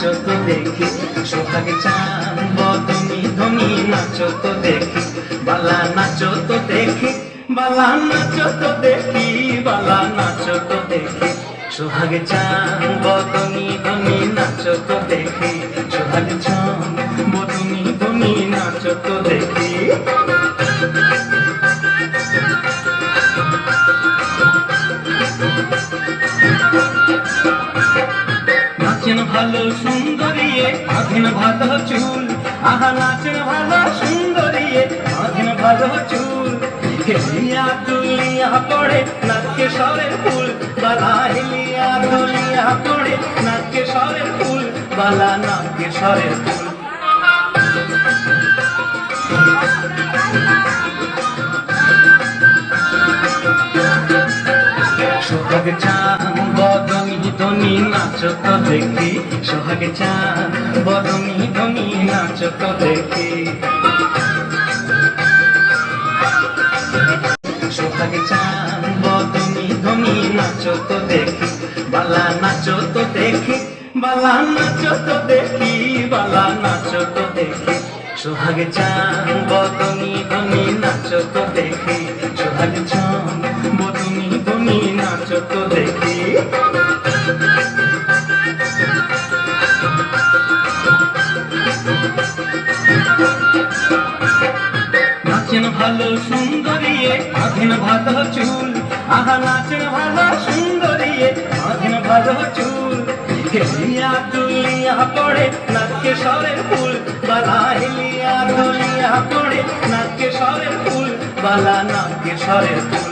নাচো তো দেখি সোহাগে চান বদনি ধনি নাচো তো দেখি বালা নাচো তো দেখি বালা নাচো তো দেখি বালা নাচো তো দেখি সোহাগে চান বদনি ধনি নাচো তো দেখি সোহাগে চান বদনি ধনি নাচো তো দেখি নাচেন ভালো সুন্দরিয়ে আধেন ভালো চুল আহা নাচেন ভালো সুন্দরিয়ে আধেন ভালো চুল হেলিয়া দুলিয়া পড়ে নাচকে সরের ফুল বালা হেলিয়া দুলিয়া পড়ে নাচকে সরের ফুল বালা নাচকে সরের ফুল সোহাগে চান বদনি ধনি নাচো তো দেখি সোহাগে চান বদনি ধনি নাচো তো দেখি সোহাগে চান বদনি ধনি নাচো তো দেখি বালা নাচো তো দেখি বালা নাচো তো দেখি বালা নাচো তো দেখি সোহাগে চান বদনি ধনি নাচো তো দেখি সোহাগে চান বদনি ধনি নাচো তো দেখি নাচেন ভালো সুন্দরিয়ে আধেন ভালো চুল আহা নাচেন ভালো সুন্দরিয়ে আধেন ভালো চুল হেলিয়া দুলিয়া পড়ে নাচকে সরের ফুল বালা হেলিয়া দুলিয়া পড়ে নাচকে সরের ফুল বালা নাচকে সরের ফুল